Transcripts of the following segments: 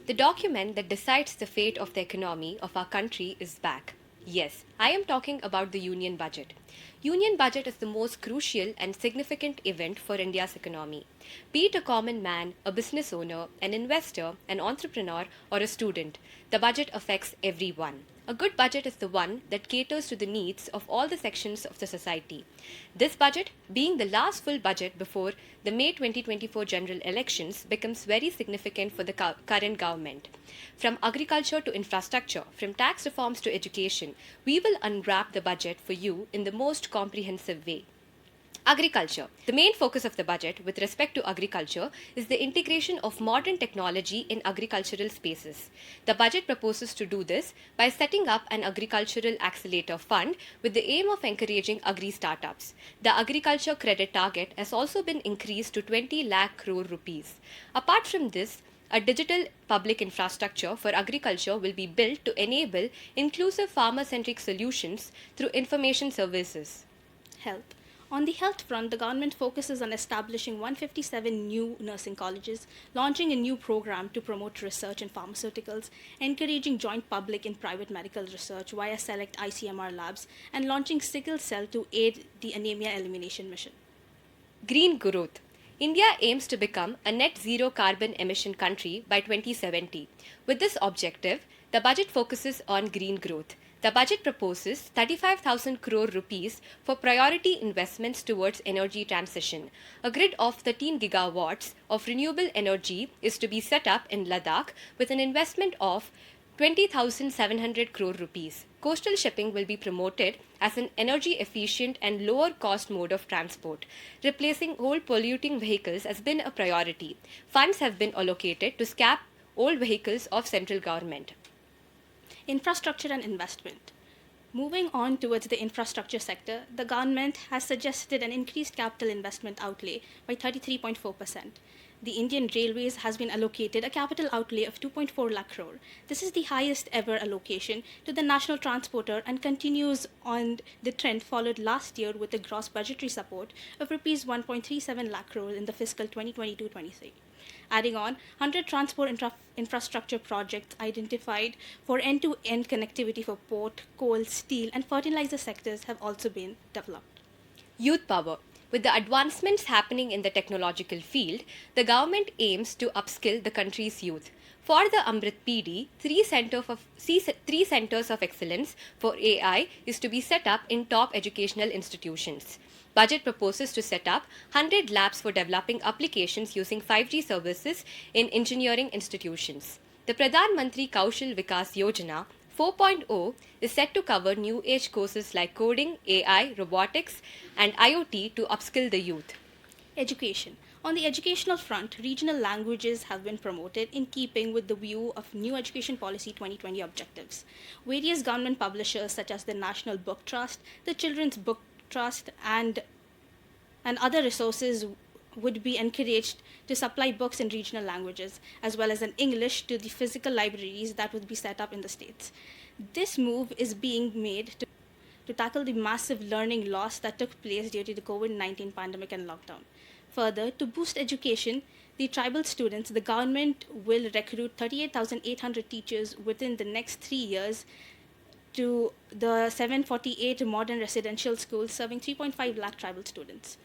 The document that decides the fate of the economy of our country is back. Yes, I am talking about the Union Budget. Union Budget is the most crucial and significant event for India's economy. Be it a common man, a business owner, an investor, an entrepreneur, or a student, the budget affects everyone. A good budget is the one that caters to the needs of all the sections of the society. This budget, being the last full budget before the May 2024 general elections, becomes very significant for the current government. From agriculture to infrastructure, from tax reforms to education, we will unwrap the budget for you in the most comprehensive way. Agriculture. The main focus of the budget with respect to agriculture is the integration of modern technology in agricultural spaces. The budget proposes to do this by setting up an agricultural accelerator fund with the aim of encouraging agri startups. The agriculture credit target has also been increased to 20 lakh crore rupees. Apart from this, a digital public infrastructure for agriculture will be built to enable inclusive farmer-centric solutions through information services. Health. On the health front, the government focuses on establishing 157 new nursing colleges, launching a new program to promote research in pharmaceuticals, encouraging joint public and private medical research via select ICMR labs, and launching sickle cell to aid the anemia elimination mission. Green growth. India aims to become a net zero carbon emission country by 2070. With this objective, the budget focuses on green growth. The budget proposes 35,000 crore rupees for priority investments towards energy transition. A grid of 13 gigawatts of renewable energy is to be set up in Ladakh with an investment of 20,700 crore rupees. Coastal shipping will be promoted as an energy efficient and lower cost mode of transport. Replacing old polluting vehicles has been a priority. Funds have been allocated to scrap old vehicles of central government. Infrastructure and investment. Moving on towards the infrastructure sector, the government has suggested an increased capital investment outlay by 33.4%. The Indian Railways has been allocated a capital outlay of 2.4 lakh crore. This is the highest ever allocation to the national transporter and continues on the trend followed last year with a gross budgetary support of rupees 1.37 lakh crore in the fiscal 2022-23. Adding on, 100 transport infrastructure projects identified for end-to-end connectivity for port, coal, steel, and fertilizer sectors have also been developed. Youth power. With the advancements happening in the technological field, the government aims to upskill the country's youth. For the Amrit PD, three centers of excellence for AI is to be set up in top educational institutions. Budget proposes to set up 100 labs for developing applications using 5G services in engineering institutions. The Pradhan Mantri Kaushal Vikas Yojana 4.0 is set to cover new age courses like coding, AI, robotics, and IoT to upskill the youth. Education. On the educational front, regional languages have been promoted in keeping with the view of New Education Policy 2020 objectives. Various government publishers such as the National Book Trust, the Children's Book Trust, and other resources would be encouraged to supply books in regional languages, as well as in English to the physical libraries that would be set up in the states. This move is being made to tackle the massive learning loss that took place due to the COVID-19 pandemic and lockdown. Further, to boost education, the tribal students, the government will recruit 38,800 teachers within the next 3 years to the 748 modern residential schools serving 3.5 lakh tribal students.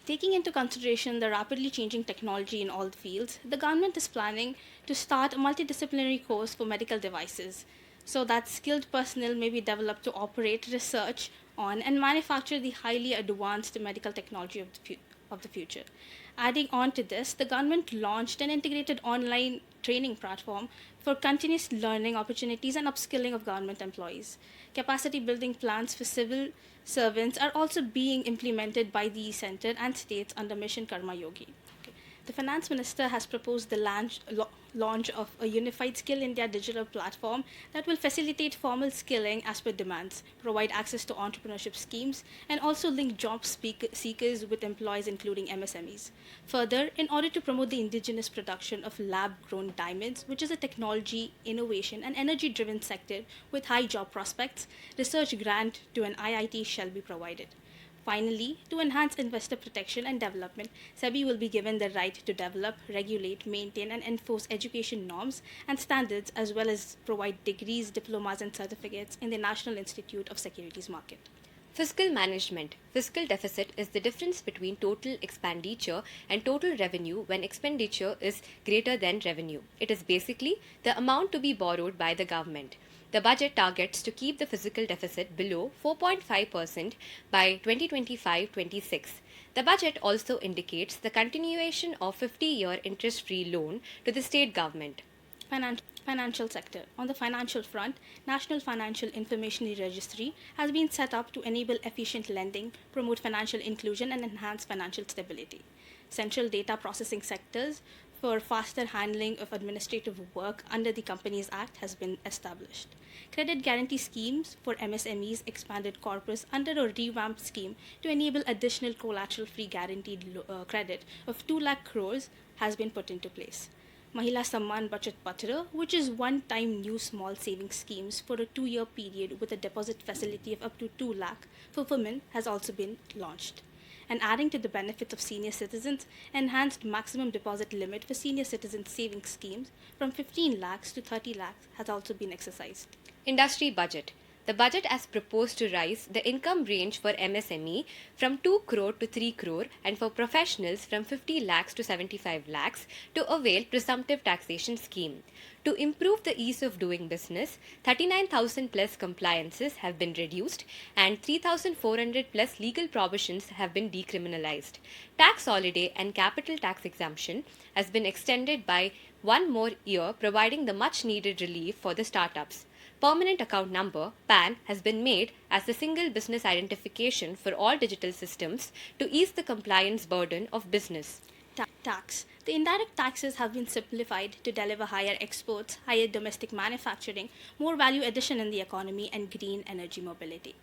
Taking into consideration the rapidly changing technology in all fields, the government is planning to start a multidisciplinary course for medical devices so that skilled personnel may be developed to operate, research on, and manufacture the highly advanced medical technology of the future. Adding on to this, the government launched an integrated online training platform for continuous learning opportunities and upskilling of government employees. Capacity building plans for civil servants are also being implemented by the center and states under Mission Karma Yogi. The Finance Minister has proposed the launch of a unified Skill India digital platform that will facilitate formal skilling as per demands, provide access to entrepreneurship schemes, and also link job seekers with employees, including MSMEs. Further, in order to promote the indigenous production of lab-grown diamonds, which is a technology, innovation, and energy-driven sector with high job prospects, research grant to an IIT shall be provided. Finally, to enhance investor protection and development, SEBI will be given the right to develop, regulate, maintain, and enforce education norms and standards, as well as provide degrees, diplomas, and certificates in the National Institute of Securities Market. Fiscal management. Fiscal deficit is the difference between total expenditure and total revenue when expenditure is greater than revenue. It is basically the amount to be borrowed by the government. The budget targets to keep the fiscal deficit below 4.5% by 2025-26. The budget also indicates the continuation of 50-year interest-free loan to the state government. Financial sector. On the financial front, National Financial Information Registry has been set up to enable efficient lending, promote financial inclusion, and enhance financial stability. Central data processing sectors for faster handling of administrative work under the Companies Act has been established. Credit guarantee schemes for MSMEs expanded corpus under a revamped scheme to enable additional collateral-free guaranteed credit of 2 lakh crores has been put into place. Mahila Samman Bachat Patra, which is one-time new small savings schemes for a 2-year period with a deposit facility of up to 2 lakh for women, has also been launched. And adding to the benefits of senior citizens, enhanced maximum deposit limit for senior citizen savings schemes from 15 lakhs to 30 lakhs has also been exercised. Industry budget. The budget has proposed to rise the income range for MSME from 2 crore to 3 crore and for professionals from 50 lakhs to 75 lakhs to avail presumptive taxation scheme. To improve the ease of doing business, 39,000 plus compliances have been reduced and 3,400 plus legal provisions have been decriminalized. Tax holiday and capital tax exemption has been extended by 1 more year, providing the much needed relief for the startups. Permanent account number (PAN) has been made as the single business identification for all digital systems to ease the compliance burden of business. Tax. The indirect taxes have been simplified to deliver higher exports, higher domestic manufacturing, more value addition in the economy, and green energy mobility.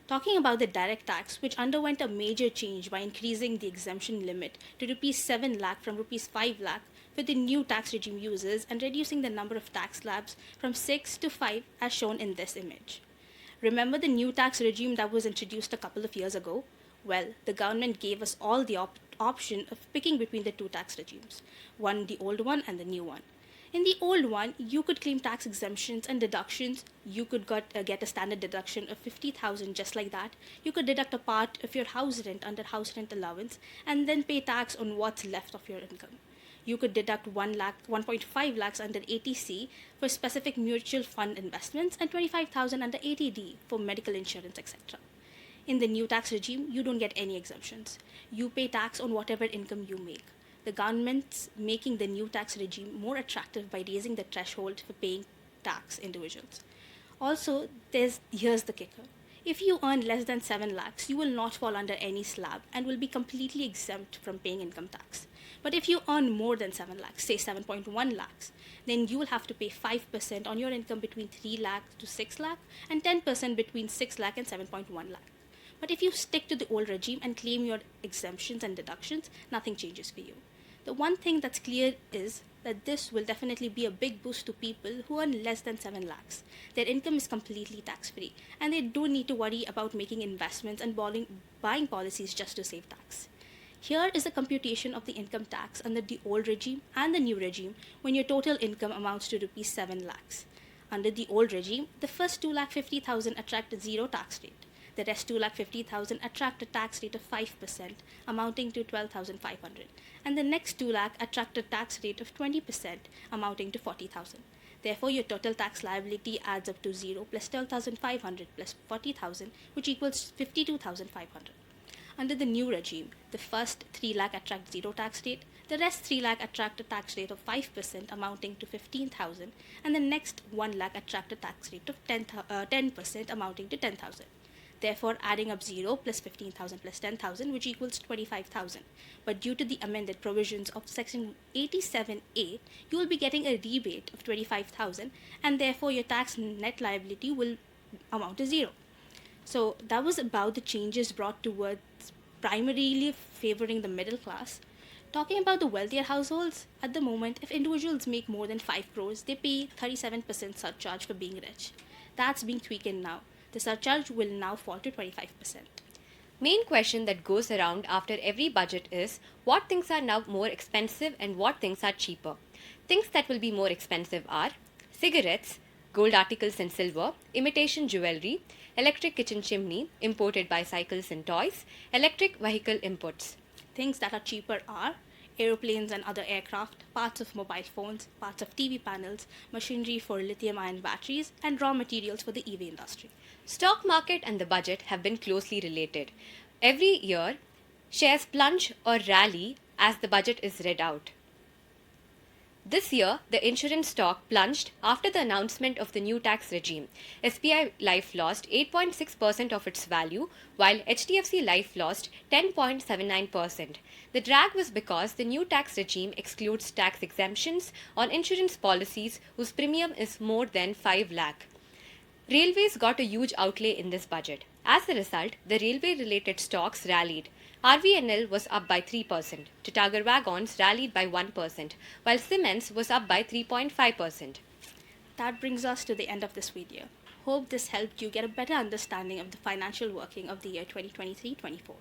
Talking about the direct tax, which underwent a major change by increasing the exemption limit to Rs 7 lakh from Rs 5 lakh for the new tax regime users and reducing the number of tax slabs from 6 to 5 as shown in this image. Remember the new tax regime that was introduced a couple of years ago? Well, the government gave us all the option of picking between the two tax regimes, the old one and the new one. In the old one, you could claim tax exemptions and deductions. You could get a standard deduction of 50,000 just like that. You could deduct a part of your house rent under house rent allowance and then pay tax on what's left of your income. You could deduct 1.5 lakhs under ATC for specific mutual fund investments and 25,000 under ATD for medical insurance, etc. In the new tax regime, you don't get any exemptions. You pay tax on whatever income you make. The government's making the new tax regime more attractive by raising the threshold for paying tax individuals. Also, here's the kicker. If you earn less than 7 lakhs, you will not fall under any slab and will be completely exempt from paying income tax. But if you earn more than 7 lakhs, say 7.1 lakhs, then you will have to pay 5% on your income between 3 lakhs to 6 lakh and 10% between 6 lakh and 7.1 lakh. But if you stick to the old regime and claim your exemptions and deductions, nothing changes for you. The one thing that's clear is that this will definitely be a big boost to people who earn less than 7 lakhs. Their income is completely tax-free, and they don't need to worry about making investments and buying policies just to save tax. Here is the computation of the income tax under the old regime and the new regime when your total income amounts to Rs 7 lakhs. Under the old regime, the first 2,50,000 attract a zero tax rate. The rest 2,50,000 attract a tax rate of 5%, amounting to 12,500, and the next 2 lakh attract a tax rate of 20%, amounting to 40,000. Therefore, your total tax liability adds up to 0 plus 12,500 plus 40,000, which equals 52,500. Under the new regime, the first 3 lakh attract zero tax rate, the rest 3 lakh attract a tax rate of 5%, amounting to 15,000, and the next 1 lakh attract a tax rate of 10%, amounting to 10,000. Therefore, adding up 0 plus 15,000 plus 10,000, which equals 25,000. But due to the amended provisions of Section 87A, you will be getting a rebate of 25,000, and therefore your tax net liability will amount to 0. So that was about the changes brought towards primarily favoring the middle class. Talking about the wealthier households, at the moment, if individuals make more than 5 crores, they pay 37% surcharge for being rich. That's being tweaked now. The surcharge will now fall to 25%. Main question that goes around after every budget is what things are now more expensive and what things are cheaper. Things that will be more expensive are cigarettes, gold articles and silver, imitation jewelry, electric kitchen chimney imported bicycles and toys, electric vehicle inputs. Things that are cheaper are aeroplanes and other aircraft, parts of mobile phones, parts of TV panels, machinery for lithium ion batteries, and raw materials for the EV industry. Stock market and the budget have been closely related. Every year, shares plunge or rally as the budget is read out. This year, the insurance stock plunged after the announcement of the new tax regime. SBI Life lost 8.6% of its value, while HDFC Life lost 10.79%. The drag was because the new tax regime excludes tax exemptions on insurance policies whose premium is more than 5 lakh. Railways got a huge outlay in this budget. As a result, the railway-related stocks rallied. RVNL was up by 3%, Titagar Wagons rallied by 1%, while Siemens was up by 3.5%. That brings us to the end of this video. Hope this helped you get a better understanding of the financial working of the year 2023-24.